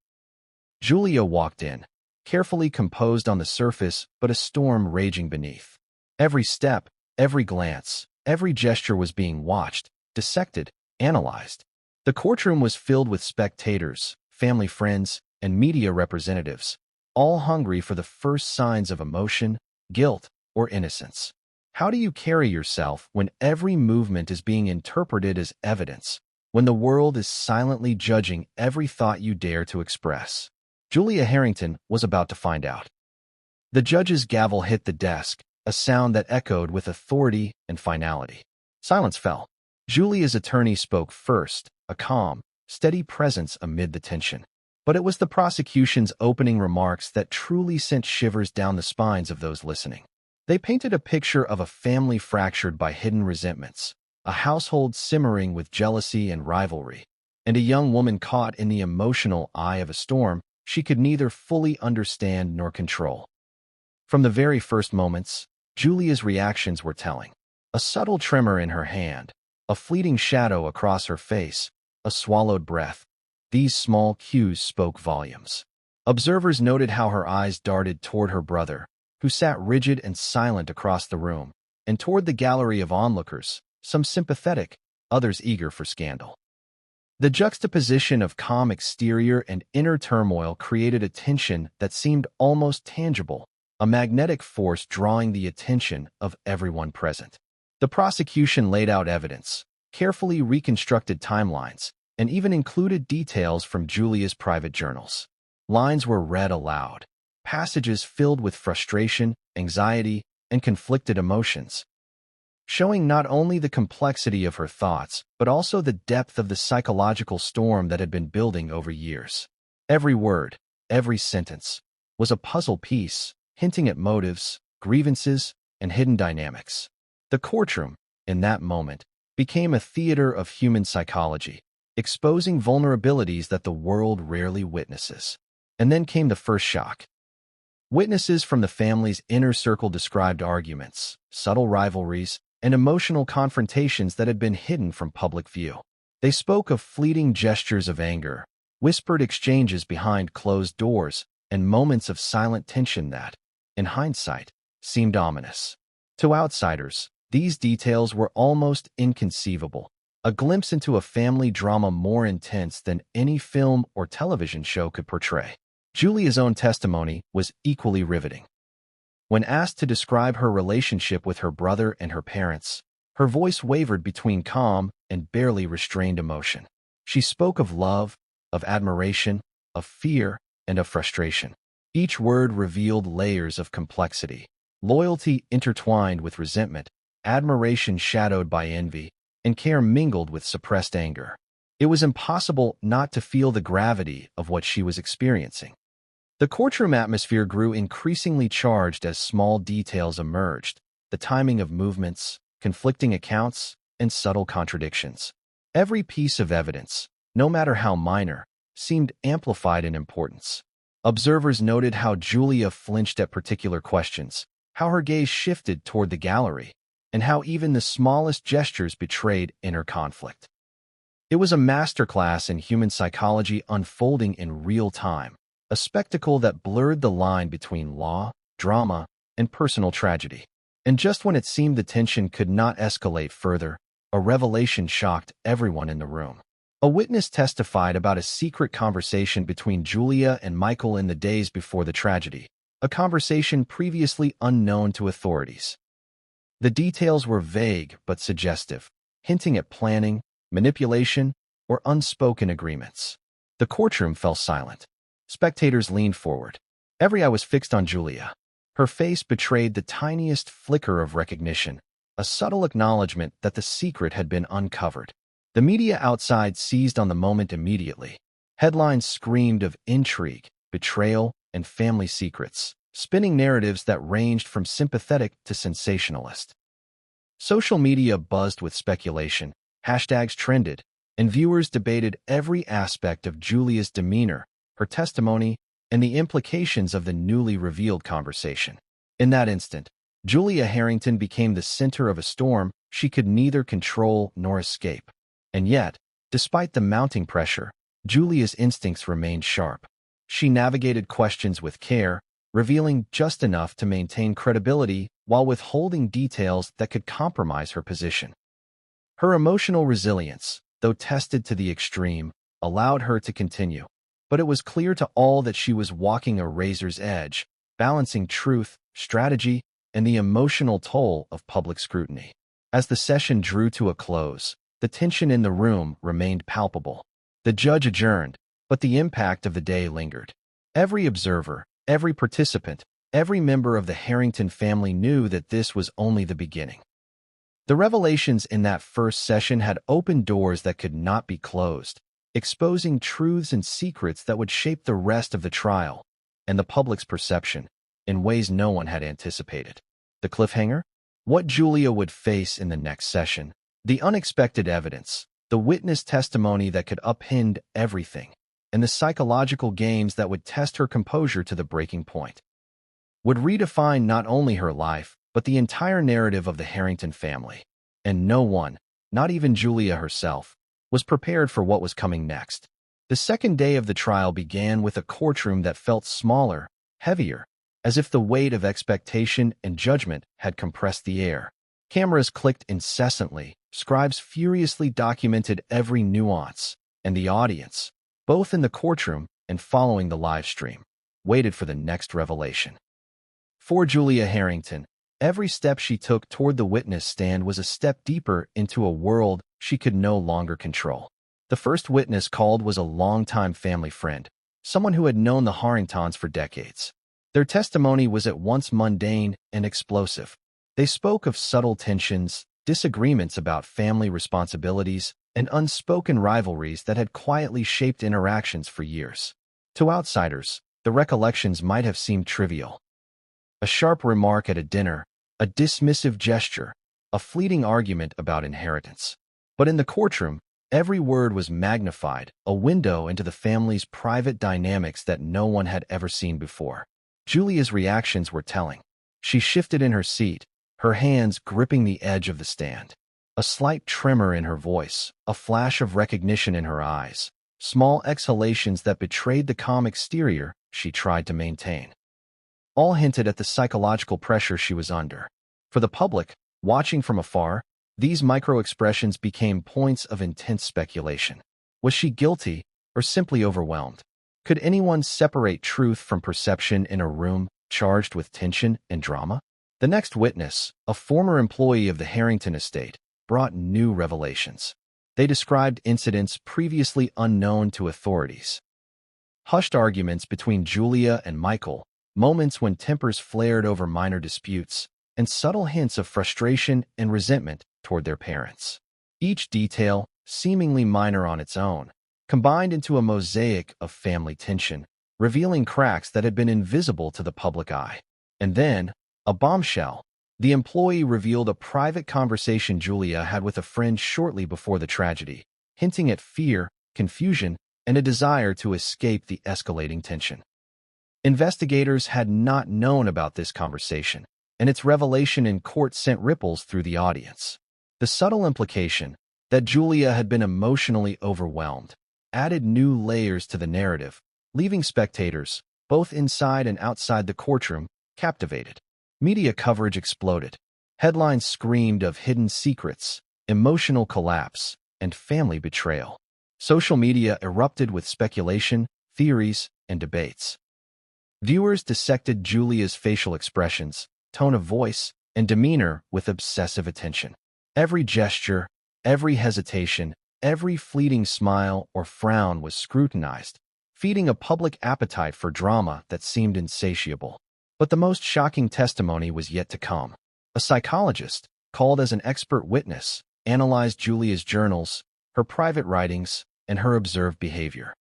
Julia walked in, carefully composed on the surface, but a storm raging beneath. Every step, every glance, every gesture was being watched, dissected, analyzed. The courtroom was filled with spectators, family friends, and media representatives, all hungry for the first signs of emotion, guilt, or innocence. How do you carry yourself when every movement is being interpreted as evidence, when the world is silently judging every thought you dare to express? Julia Harrington was about to find out. The judge's gavel hit the desk, a sound that echoed with authority and finality. Silence fell. Julia's attorney spoke first, a calm, steady presence amid the tension. But it was the prosecution's opening remarks that truly sent shivers down the spines of those listening. They painted a picture of a family fractured by hidden resentments, a household simmering with jealousy and rivalry, and a young woman caught in the emotional eye of a storm she could neither fully understand nor control. From the very first moments, Julia's reactions were telling. A subtle tremor in her hand, a fleeting shadow across her face, a swallowed breath. These small cues spoke volumes. Observers noted how her eyes darted toward her brother, who sat rigid and silent across the room, and toward the gallery of onlookers, some sympathetic, others eager for scandal. The juxtaposition of calm exterior and inner turmoil created a tension that seemed almost tangible, a magnetic force drawing the attention of everyone present. The prosecution laid out evidence, carefully reconstructed timelines, and even included details from Julia's private journals. Lines were read aloud. passages filled with frustration, anxiety, and conflicted emotions, showing not only the complexity of her thoughts, but also the depth of the psychological storm that had been building over years. Every word, every sentence, was a puzzle piece, hinting at motives, grievances, and hidden dynamics. The courtroom, in that moment, became a theater of human psychology, exposing vulnerabilities that the world rarely witnesses. And then came the first shock. Witnesses from the family's inner circle described arguments, subtle rivalries, and emotional confrontations that had been hidden from public view. They spoke of fleeting gestures of anger, whispered exchanges behind closed doors, and moments of silent tension that, in hindsight, seemed ominous. To outsiders, these details were almost inconceivable, a glimpse into a family drama more intense than any film or television show could portray. Julia's own testimony was equally riveting. When asked to describe her relationship with her brother and her parents, her voice wavered between calm and barely restrained emotion. She spoke of love, of admiration, of fear, and of frustration. Each word revealed layers of complexity, loyalty intertwined with resentment, admiration shadowed by envy, and care mingled with suppressed anger. It was impossible not to feel the gravity of what she was experiencing. The courtroom atmosphere grew increasingly charged as small details emerged, the timing of movements, conflicting accounts, and subtle contradictions. Every piece of evidence, no matter how minor, seemed amplified in importance. Observers noted how Julia flinched at particular questions, how her gaze shifted toward the gallery, and how even the smallest gestures betrayed inner conflict. It was a masterclass in human psychology unfolding in real time, a spectacle that blurred the line between law, drama, and personal tragedy. And just when it seemed the tension could not escalate further, a revelation shocked everyone in the room. A witness testified about a secret conversation between Julia and Michael in the days before the tragedy, a conversation previously unknown to authorities. The details were vague but suggestive, hinting at planning, manipulation, or unspoken agreements. The courtroom fell silent. Spectators leaned forward. Every eye was fixed on Julia. Her face betrayed the tiniest flicker of recognition, a subtle acknowledgement that the secret had been uncovered. The media outside seized on the moment immediately. Headlines screamed of intrigue, betrayal, and family secrets, spinning narratives that ranged from sympathetic to sensationalist. Social media buzzed with speculation, hashtags trended, and viewers debated every aspect of Julia's demeanor, her testimony, and the implications of the newly revealed conversation. In that instant, Julia Harrington became the center of a storm she could neither control nor escape. And yet, despite the mounting pressure, Julia's instincts remained sharp. She navigated questions with care, revealing just enough to maintain credibility while withholding details that could compromise her position. Her emotional resilience, though tested to the extreme, allowed her to continue. But it was clear to all that she was walking a razor's edge, balancing truth, strategy, and the emotional toll of public scrutiny. As the session drew to a close, the tension in the room remained palpable. The judge adjourned, but the impact of the day lingered. Every observer, every participant, every member of the Harrington family knew that this was only the beginning. The revelations in that first session had opened doors that could not be closed, exposing truths and secrets that would shape the rest of the trial and the public's perception in ways no one had anticipated. The cliffhanger? What Julia would face in the next session, the unexpected evidence, the witness testimony that could upend everything, and the psychological games that would test her composure to the breaking point, would redefine not only her life, but the entire narrative of the Harrington family. And no one, not even Julia herself, was prepared for what was coming next. The second day of the trial began with a courtroom that felt smaller, heavier, as if the weight of expectation and judgment had compressed the air. Cameras clicked incessantly, scribes furiously documented every nuance, and the audience, both in the courtroom and following the live stream, waited for the next revelation. For Julia Harrington, every step she took toward the witness stand was a step deeper into a world she could no longer control. The first witness called was a longtime family friend, someone who had known the Harringtons for decades. Their testimony was at once mundane and explosive. They spoke of subtle tensions, disagreements about family responsibilities, and unspoken rivalries that had quietly shaped interactions for years. To outsiders, the recollections might have seemed trivial. A sharp remark at a dinner, a dismissive gesture, a fleeting argument about inheritance. But in the courtroom, every word was magnified, a window into the family's private dynamics that no one had ever seen before. Julia's reactions were telling. She shifted in her seat, her hands gripping the edge of the stand. A slight tremor in her voice, a flash of recognition in her eyes, small exhalations that betrayed the calm exterior she tried to maintain. All hinted at the psychological pressure she was under. For the public, watching from afar, these micro-expressions became points of intense speculation. Was she guilty or simply overwhelmed? Could anyone separate truth from perception in a room charged with tension and drama? The next witness, a former employee of the Harrington estate, brought new revelations. They described incidents previously unknown to authorities. Hushed arguments between Julia and Michael, moments when tempers flared over minor disputes, and subtle hints of frustration and resentment toward their parents. Each detail, seemingly minor on its own, combined into a mosaic of family tension, revealing cracks that had been invisible to the public eye. And then, a bombshell. The employee revealed a private conversation Julia had with a friend shortly before the tragedy, hinting at fear, confusion, and a desire to escape the escalating tension. Investigators had not known about this conversation, and its revelation in court sent ripples through the audience. The subtle implication that Julia had been emotionally overwhelmed added new layers to the narrative, leaving spectators, both inside and outside the courtroom, captivated. Media coverage exploded. Headlines screamed of hidden secrets, emotional collapse, and family betrayal. Social media erupted with speculation, theories, and debates. Viewers dissected Julia's facial expressions, tone of voice, and demeanor with obsessive attention. Every gesture, every hesitation, every fleeting smile or frown was scrutinized, feeding a public appetite for drama that seemed insatiable. But the most shocking testimony was yet to come. A psychologist, called as an expert witness, analyzed Julia's journals, her private writings, and her observed behavior.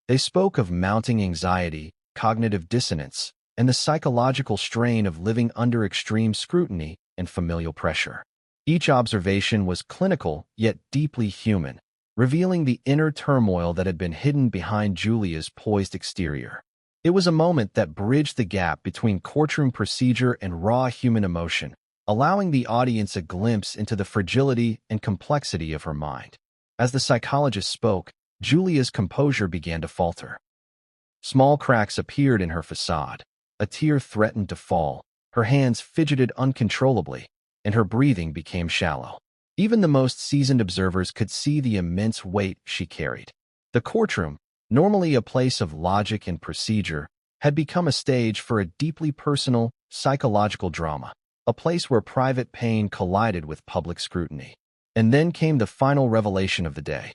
They spoke of mounting anxiety, cognitive dissonance, and the psychological strain of living under extreme scrutiny and familial pressure. Each observation was clinical yet deeply human, revealing the inner turmoil that had been hidden behind Julia's poised exterior. It was a moment that bridged the gap between courtroom procedure and raw human emotion, allowing the audience a glimpse into the fragility and complexity of her mind. As the psychologist spoke, Julia's composure began to falter. Small cracks appeared in her facade. A tear threatened to fall, her hands fidgeted uncontrollably, and her breathing became shallow. Even the most seasoned observers could see the immense weight she carried. The courtroom, normally a place of logic and procedure, had become a stage for a deeply personal, psychological drama, a place where private pain collided with public scrutiny. And then came the final revelation of the day.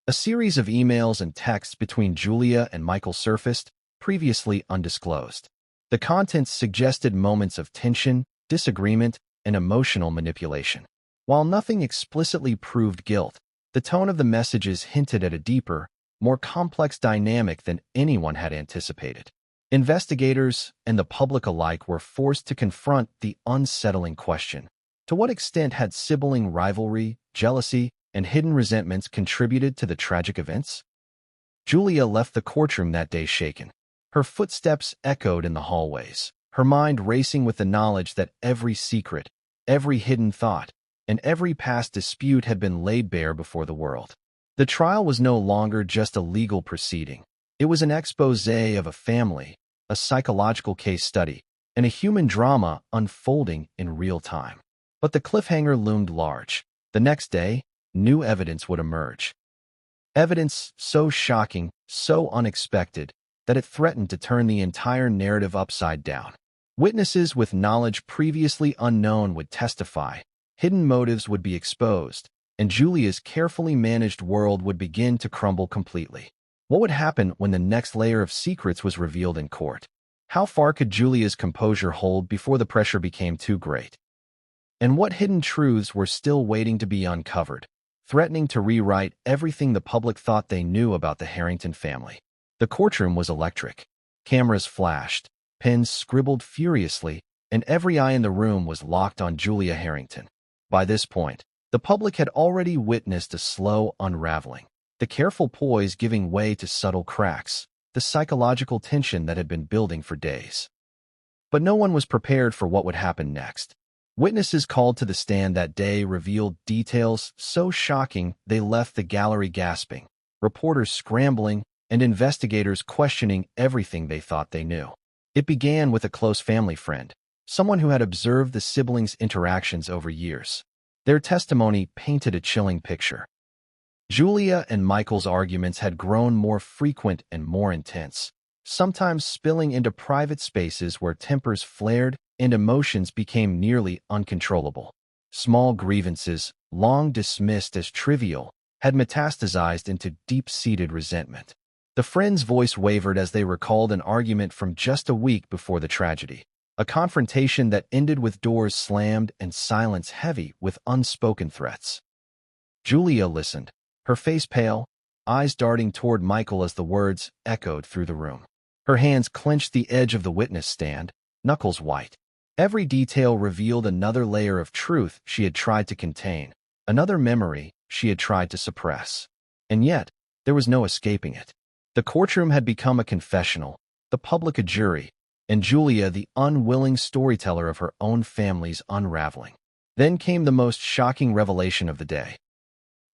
A series of emails and texts between Julia and Michael surfaced, previously undisclosed. The contents suggested moments of tension, disagreement, and emotional manipulation. While nothing explicitly proved guilt, the tone of the messages hinted at a deeper, more complex dynamic than anyone had anticipated. Investigators and the public alike were forced to confront the unsettling question: to what extent had sibling rivalry, jealousy, and hidden resentments contributed to the tragic events? Julia left the courtroom that day shaken. Her footsteps echoed in the hallways, her mind racing with the knowledge that every secret, every hidden thought, and every past dispute had been laid bare before the world. The trial was no longer just a legal proceeding. It was an exposé of a family, a psychological case study, and a human drama unfolding in real time. But the cliffhanger loomed large. The next day, new evidence would emerge. Evidence so shocking, so unexpected, that it threatened to turn the entire narrative upside down. Witnesses with knowledge previously unknown would testify, hidden motives would be exposed, and Julia's carefully managed world would begin to crumble completely. What would happen when the next layer of secrets was revealed in court? How far could Julia's composure hold before the pressure became too great? And what hidden truths were still waiting to be uncovered, threatening to rewrite everything the public thought they knew about the Harrington family? The courtroom was electric. Cameras flashed, pens scribbled furiously, and every eye in the room was locked on Julia Harrington. By this point, the public had already witnessed a slow unraveling, the careful poise giving way to subtle cracks, the psychological tension that had been building for days. But no one was prepared for what would happen next. Witnesses called to the stand that day revealed details so shocking they left the gallery gasping, reporters scrambling, and investigators questioning everything they thought they knew. It began with a close family friend, someone who had observed the siblings' interactions over years. Their testimony painted a chilling picture. Julia and Michael's arguments had grown more frequent and more intense, sometimes spilling into private spaces where tempers flared and emotions became nearly uncontrollable. Small grievances, long dismissed as trivial, had metastasized into deep-seated resentment. The friend's voice wavered as they recalled an argument from just a week before the tragedy, a confrontation that ended with doors slammed and silence heavy with unspoken threats. Julia listened, her face pale, eyes darting toward Michael as the words echoed through the room. Her hands clenched the edge of the witness stand, knuckles white. Every detail revealed another layer of truth she had tried to contain, another memory she had tried to suppress. And yet, there was no escaping it. The courtroom had become a confessional, the public a jury, and Julia the unwilling storyteller of her own family's unraveling. Then came the most shocking revelation of the day.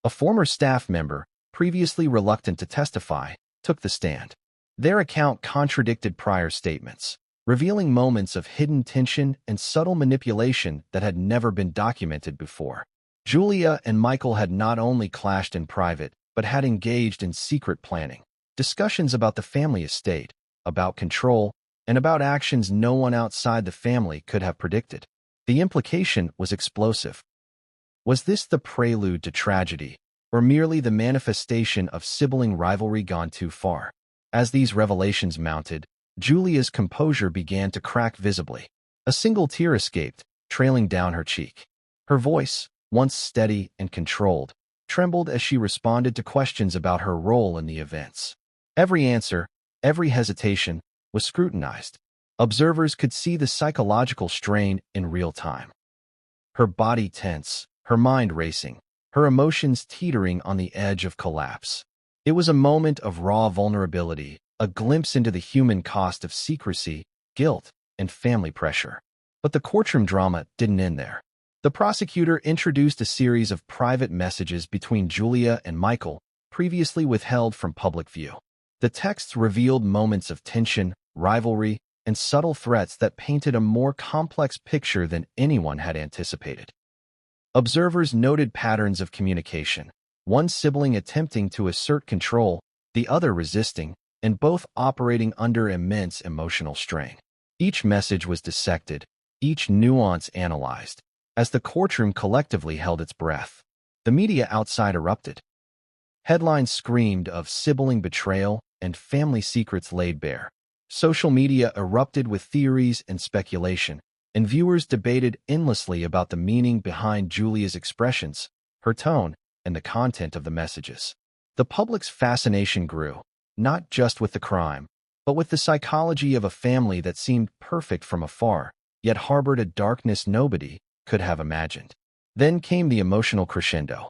A former staff member, previously reluctant to testify, took the stand. Their account contradicted prior statements, revealing moments of hidden tension and subtle manipulation that had never been documented before. Julia and Michael had not only clashed in private, but had engaged in secret planning, discussions about the family estate, about control, and about actions no one outside the family could have predicted. The implication was explosive. Was this the prelude to tragedy, or merely the manifestation of sibling rivalry gone too far? As these revelations mounted, Julia's composure began to crack visibly. A single tear escaped, trailing down her cheek. Her voice, once steady and controlled, trembled as she responded to questions about her role in the events. Every answer, every hesitation, was scrutinized. Observers could see the psychological strain in real time. Her body tense, her mind racing, her emotions teetering on the edge of collapse. It was a moment of raw vulnerability, a glimpse into the human cost of secrecy, guilt, and family pressure. But the courtroom drama didn't end there. The prosecutor introduced a series of private messages between Julia and Michael, previously withheld from public view. The texts revealed moments of tension, rivalry, and subtle threats that painted a more complex picture than anyone had anticipated. Observers noted patterns of communication, one sibling attempting to assert control, the other resisting, and both operating under immense emotional strain. Each message was dissected, each nuance analyzed, as the courtroom collectively held its breath. The media outside erupted. Headlines screamed of sibling betrayal and family secrets laid bare. Social media erupted with theories and speculation, and viewers debated endlessly about the meaning behind Julia's expressions, her tone, and the content of the messages. The public's fascination grew, not just with the crime, but with the psychology of a family that seemed perfect from afar, yet harbored a darkness nobody could have imagined. Then came the emotional crescendo.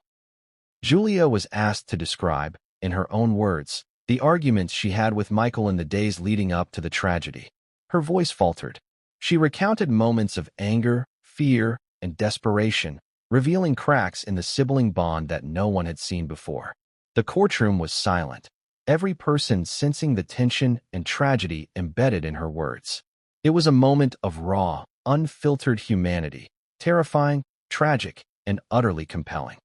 Julia was asked to describe, in her own words, the arguments she had with Michael in the days leading up to the tragedy. Her voice faltered. She recounted moments of anger, fear, and desperation, revealing cracks in the sibling bond that no one had seen before. The courtroom was silent, every person sensing the tension and tragedy embedded in her words. It was a moment of raw, unfiltered humanity, terrifying, tragic, and utterly compelling.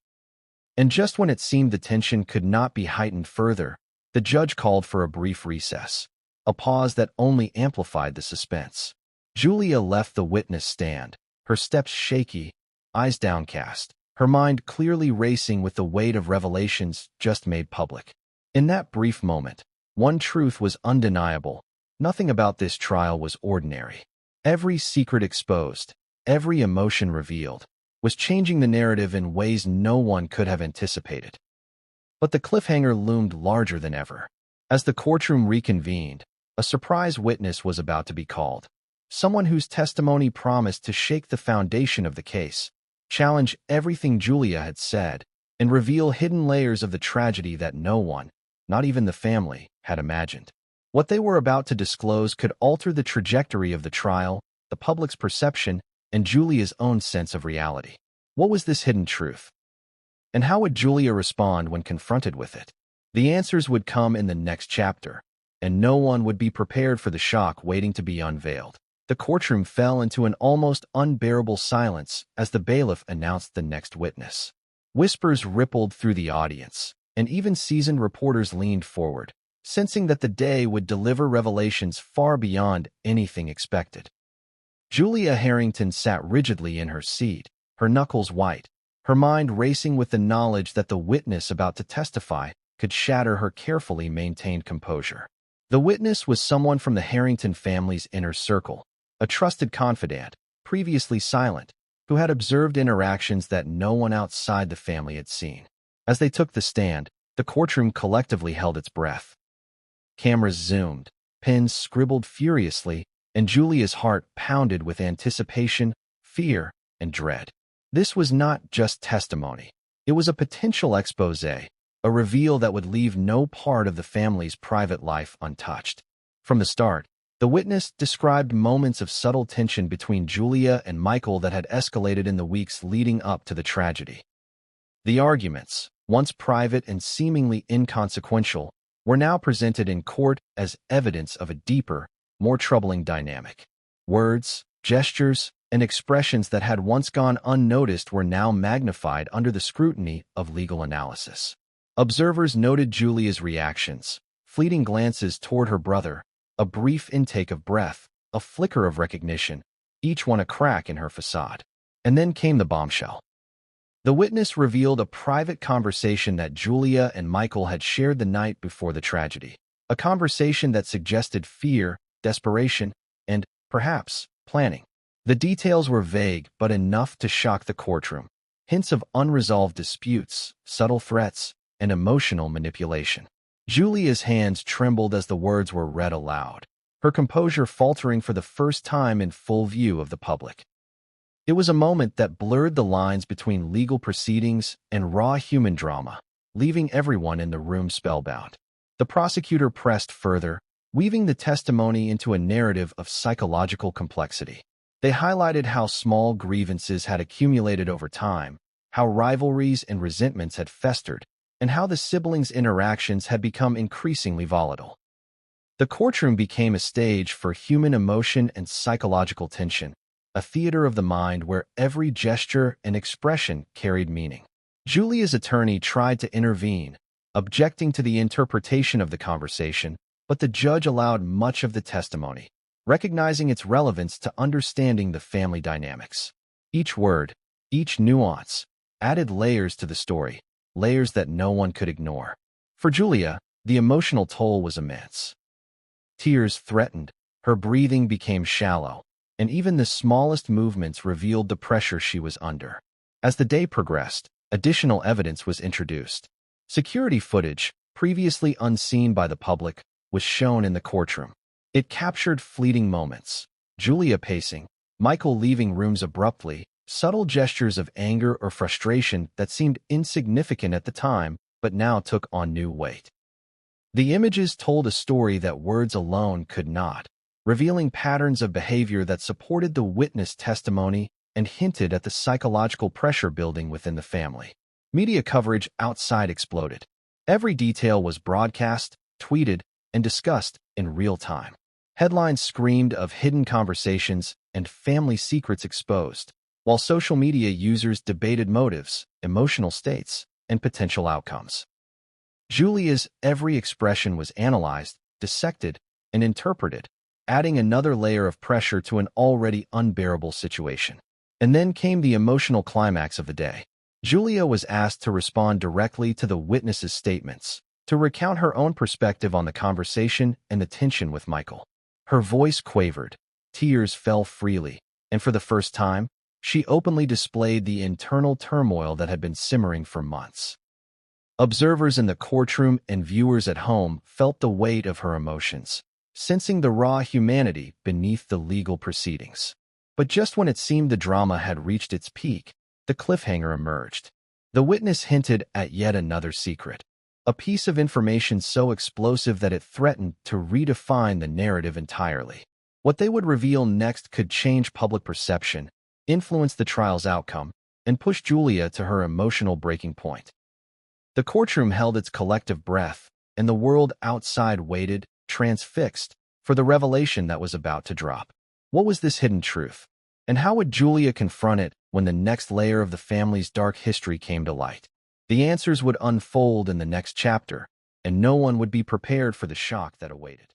And just when it seemed the tension could not be heightened further, the judge called for a brief recess, a pause that only amplified the suspense. Julia left the witness stand, her steps shaky, eyes downcast, her mind clearly racing with the weight of revelations just made public. In that brief moment, one truth was undeniable. Nothing about this trial was ordinary. Every secret exposed, every emotion revealed, was changing the narrative in ways no one could have anticipated. But the cliffhanger loomed larger than ever. As the courtroom reconvened, a surprise witness was about to be called. Someone whose testimony promised to shake the foundation of the case, challenge everything Julia had said, and reveal hidden layers of the tragedy that no one, not even the family, had imagined. What they were about to disclose could alter the trajectory of the trial, the public's perception, and Julia's own sense of reality. What was this hidden truth? And how would Julia respond when confronted with it? The answers would come in the next chapter, and no one would be prepared for the shock waiting to be unveiled. The courtroom fell into an almost unbearable silence as the bailiff announced the next witness. Whispers rippled through the audience, and even seasoned reporters leaned forward, sensing that the day would deliver revelations far beyond anything expected. Julia Harrington sat rigidly in her seat, her knuckles white, her mind racing with the knowledge that the witness about to testify could shatter her carefully maintained composure. The witness was someone from the Harrington family's inner circle, a trusted confidant, previously silent, who had observed interactions that no one outside the family had seen. As they took the stand, the courtroom collectively held its breath. Cameras zoomed, pens scribbled furiously, and Julia's heart pounded with anticipation, fear, and dread. This was not just testimony. It was a potential exposé, a reveal that would leave no part of the family's private life untouched. From the start, the witness described moments of subtle tension between Julia and Michael that had escalated in the weeks leading up to the tragedy. The arguments, once private and seemingly inconsequential, were now presented in court as evidence of a deeper, more troubling dynamic. Words, gestures, and expressions that had once gone unnoticed were now magnified under the scrutiny of legal analysis. Observers noted Julia's reactions, fleeting glances toward her brother, a brief intake of breath, a flicker of recognition, each one a crack in her facade. And then came the bombshell. The witness revealed a private conversation that Julia and Michael had shared the night before the tragedy, a conversation that suggested fear, desperation, and, perhaps, planning. The details were vague but enough to shock the courtroom. Hints of unresolved disputes, subtle threats, and emotional manipulation. Julia's hands trembled as the words were read aloud, her composure faltering for the first time in full view of the public. It was a moment that blurred the lines between legal proceedings and raw human drama, leaving everyone in the room spellbound. The prosecutor pressed further, weaving the testimony into a narrative of psychological complexity. They highlighted how small grievances had accumulated over time, how rivalries and resentments had festered, and how the siblings' interactions had become increasingly volatile. The courtroom became a stage for human emotion and psychological tension, a theater of the mind where every gesture and expression carried meaning. Julia's attorney tried to intervene, objecting to the interpretation of the conversation, but the judge allowed much of the testimony, recognizing its relevance to understanding the family dynamics. Each word, each nuance, added layers to the story, layers that no one could ignore. For Julia, the emotional toll was immense. Tears threatened, her breathing became shallow, and even the smallest movements revealed the pressure she was under. As the day progressed, additional evidence was introduced. Security footage, previously unseen by the public, was shown in the courtroom. It captured fleeting moments, Julia pacing, Michael leaving rooms abruptly, subtle gestures of anger or frustration that seemed insignificant at the time but now took on new weight. The images told a story that words alone could not, revealing patterns of behavior that supported the witness testimony and hinted at the psychological pressure building within the family. Media coverage outside exploded. Every detail was broadcast, tweeted, and discussed in real time. Headlines screamed of hidden conversations and family secrets exposed, while social media users debated motives, emotional states, and potential outcomes. Julia's every expression was analyzed, dissected, and interpreted, adding another layer of pressure to an already unbearable situation. And then came the emotional climax of the day. Julia was asked to respond directly to the witness's statements, to recount her own perspective on the conversation and the tension with Michael. Her voice quavered, tears fell freely, and for the first time, she openly displayed the internal turmoil that had been simmering for months. Observers in the courtroom and viewers at home felt the weight of her emotions, sensing the raw humanity beneath the legal proceedings. But just when it seemed the drama had reached its peak, the cliffhanger emerged. The witness hinted at yet another secret, a piece of information so explosive that it threatened to redefine the narrative entirely. What they would reveal next could change public perception, influence the trial's outcome, and push Julia to her emotional breaking point. The courtroom held its collective breath, and the world outside waited, transfixed, for the revelation that was about to drop. What was this hidden truth? And how would Julia confront it when the next layer of the family's dark history came to light? The answers would unfold in the next chapter, and no one would be prepared for the shock that awaited.